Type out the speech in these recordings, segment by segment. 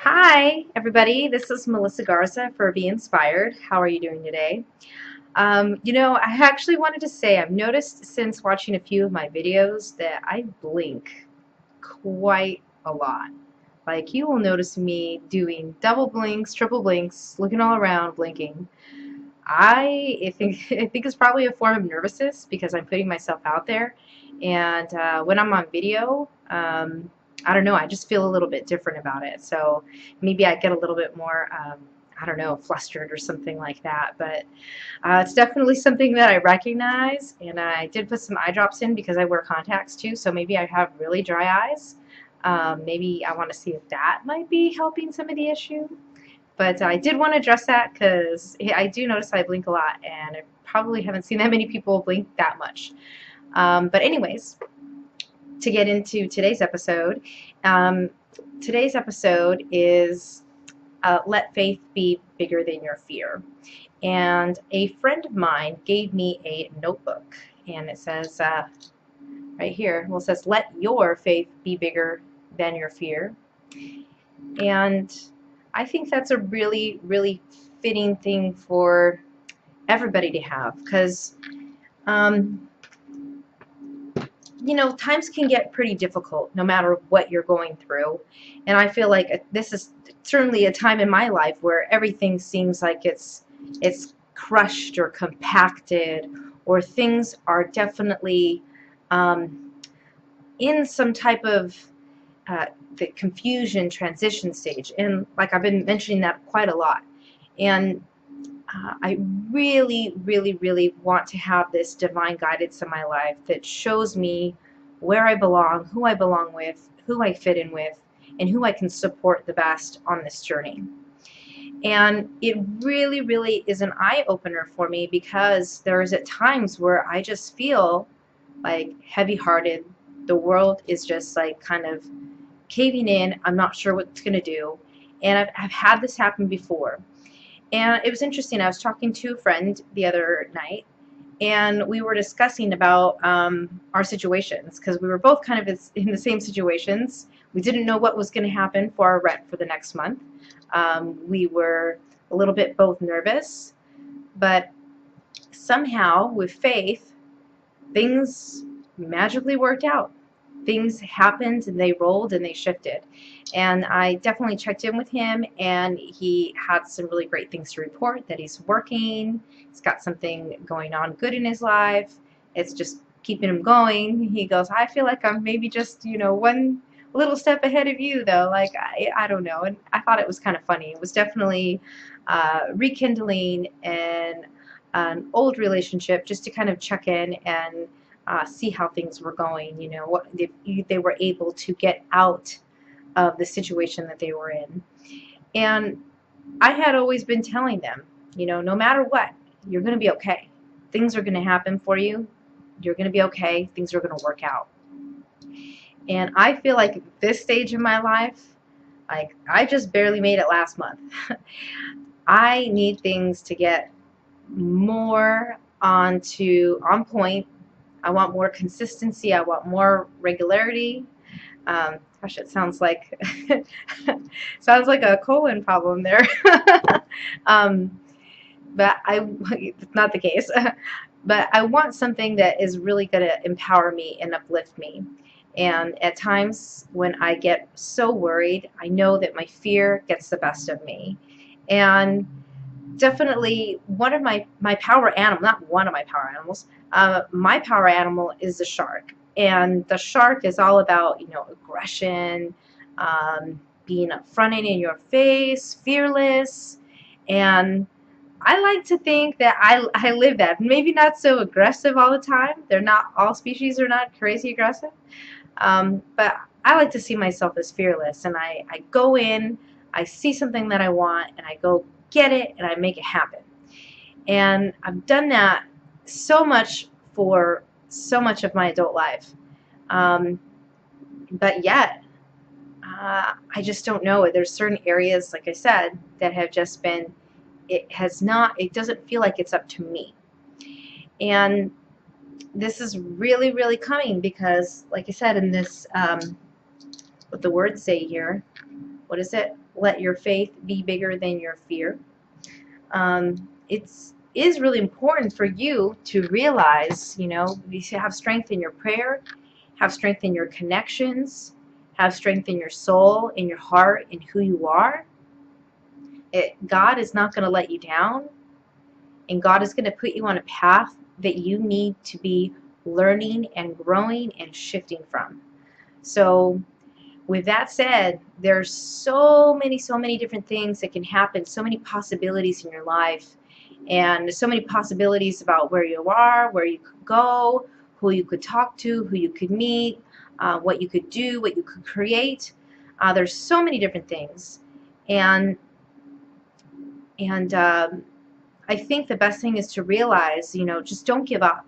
Hi, everybody. This is Melissa Garza for BeEnspired. How are you doing today? I actually wanted to say I've noticed since watching a few of my videos that I blink quite a lot. Like, you will notice me doing double blinks, triple blinks, looking all around, blinking. I think it's probably a form of nervousness because I'm putting myself out there, and when I'm on video, I don't know, I just feel a little bit different about it. So maybe I get a little bit more, I don't know, flustered or something like that. But it's definitely something that I recognize, and I did put some eye drops in because I wear contacts too. So maybe I have really dry eyes. Maybe I want to see if that might be helping some of the issue. But I did want to address that because I do notice I blink a lot, and I probably haven't seen that many people blink that much. But anyways, to get into um, today's episode is Let Faith Be Bigger Than Your Fear. And a friend of mine gave me a notebook, and it says right here, well, it says, let your faith be bigger than your fear. And I think that's a really, really fitting thing for everybody to have because, um, times can get pretty difficult no matter what you're going through. And I feel like this is certainly a time in my life where everything seems like it's crushed or compacted, or things are definitely um, in some type of uh, the confusion transition stage. And like I've been mentioning that quite a lot. And I really, really, really want to have this divine guidance in my life that shows me where I belong, who I belong with, who I fit in with, and who I can support the best on this journey. And it really, really is an eye-opener for me because there's at times where I just feel like heavy-hearted. The world is just like kind of caving in. I'm not sure what it's going to do. And I've had this happen before. And it was interesting. I was talking to a friend the other night, and we were discussing about our situations because we were both kind of in the same situations. We didn't know what was going to happen for our rent for the next month. We were a little bit both nervous, but somehow, with faith, things magically worked out. Things happened and they rolled and they shifted. And I definitely checked in with him, and he had some really great things to report, that he's working, he's got something going on good in his life. It's just keeping him going. He goes, I feel like I'm maybe just, one little step ahead of you, though. Like, I don't know. And I thought it was kind of funny. It was definitely rekindling an old relationship just to kind of check in and see how things were going, what if they were able to get out of the situation that they were in. And I had always been telling them, no matter what, you're going to be okay. Things are going to happen for you. You're going to be okay. Things are going to work out. And I feel like at this stage in my life, like I just barely made it last month. I need things to get more on point. I want more consistency. I want more regularity. Gosh, it sounds like sounds like a colon problem there. um, but it's not the case. But I want something that is really going to empower me and uplift me. And at times when I get so worried, I know that my fear gets the best of me. And definitely one of my power animal, not one of my power animal is the shark. And the shark is all about, aggression, being upfront and in your face, fearless. And I like to think that I live that. Maybe not so aggressive all the time. They're not, all species are not crazy aggressive. But I like to see myself as fearless. And I go in, I see something that I want, and I go get it, and I make it happen. And I've done that so much for so much of my adult life. But yet, I just don't know. There's certain areas, like I said, that have just been, it doesn't feel like it's up to me. And this is really, really coming because, like I said, in this, what the words say here, what is it? Let your faith be bigger than your fear. It is really important for you to realize, you should have strength in your prayer, have strength in your connections, have strength in your soul, in your heart, in who you are. God is not going to let you down, and God is going to put you on a path that you need to be learning and growing and shifting from. So with that said, there's so many different things that can happen, so many possibilities in your life, and so many possibilities about where you are, where you could go, who you could talk to, who you could meet, what you could do, what you could create. There's so many different things, and I think the best thing is to realize, just don't give up.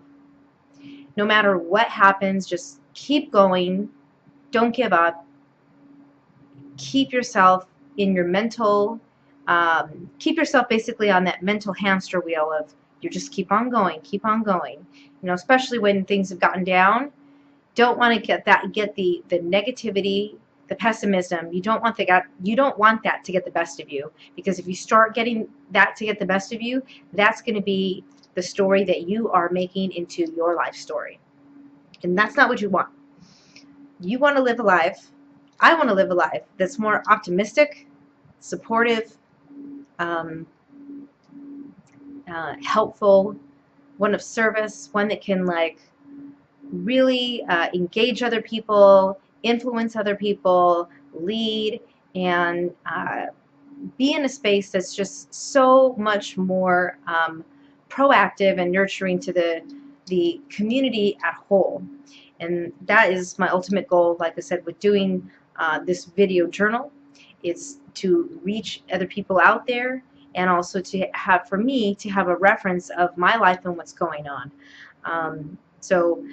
No matter what happens, just keep going. Don't give up. Keep yourself in your mental, keep yourself basically on that mental hamster wheel of you just keep on going, especially when things have gotten down. Don't want to get the negativity, the pessimism. You don't want that to get the best of you, because if you start getting that to get the best of you, that's going to be the story that you are making into your life story, and that's not what you want. You want to live a life, I want to live a life that's more optimistic, supportive, helpful, one of service, one that can really engage other people, influence other people, lead, and be in a space that's just so much more proactive and nurturing to the community at whole. And that is my ultimate goal, like I said, with doing this video journal. It's to reach other people out there, and also for me to have a reference of my life and what's going on. So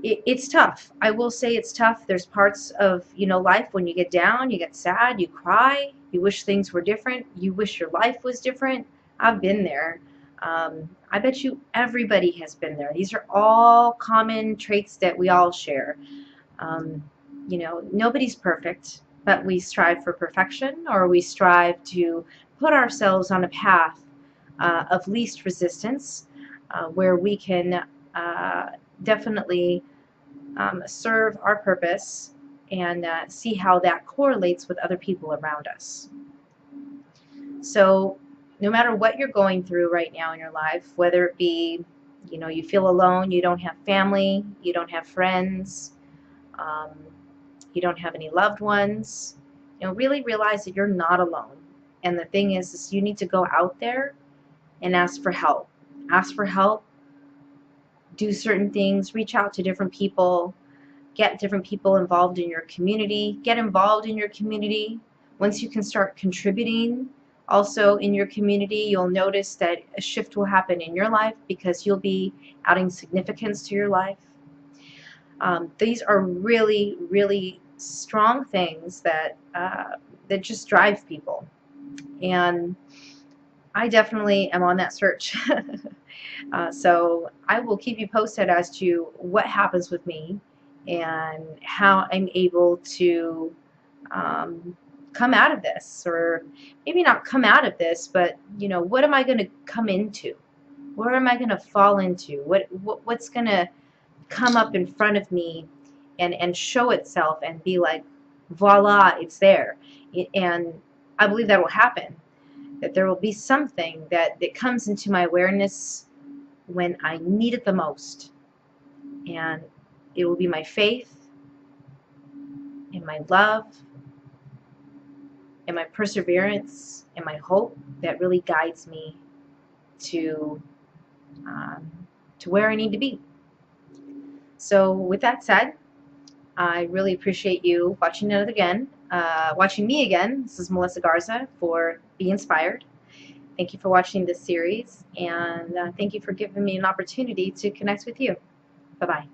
it's tough. I will say it's tough. There's parts of life when you get down, you get sad, you cry, you wish things were different, you wish your life was different. I've been there. I bet you everybody has been there. These are all common traits that we all share. Nobody's perfect, but we strive for perfection, or we strive to put ourselves on a path of least resistance, where we can definitely serve our purpose and see how that correlates with other people around us. So no matter what you're going through right now in your life, whether it be, you feel alone, you don't have family, you don't have friends, you don't have any loved ones, really realize that you're not alone. And the thing is you need to go out there and ask for help. Ask for help, do certain things, reach out to different people, get different people involved in your community, get involved in your community. Once you can start contributing also in your community, you'll notice that a shift will happen in your life, because you'll be adding significance to your life. These are really, really strong things that just drive people. And I definitely am on that search. So I will keep you posted as to what happens with me and how I'm able to come out of this, or maybe not come out of this, but what am I going to come into? Where am I going to fall into? What's going to come up in front of me and show itself and be like, voila, it's there. And I believe that will happen, that there will be something that comes into my awareness when I need it the most, and it will be my faith and my love and my perseverance and my hope that really guides me to where I need to be. So with that said, I really appreciate you watching me again. This is Melissa Garza for BeEnspired. Thank you for watching this series, and thank you for giving me an opportunity to connect with you. Bye-bye.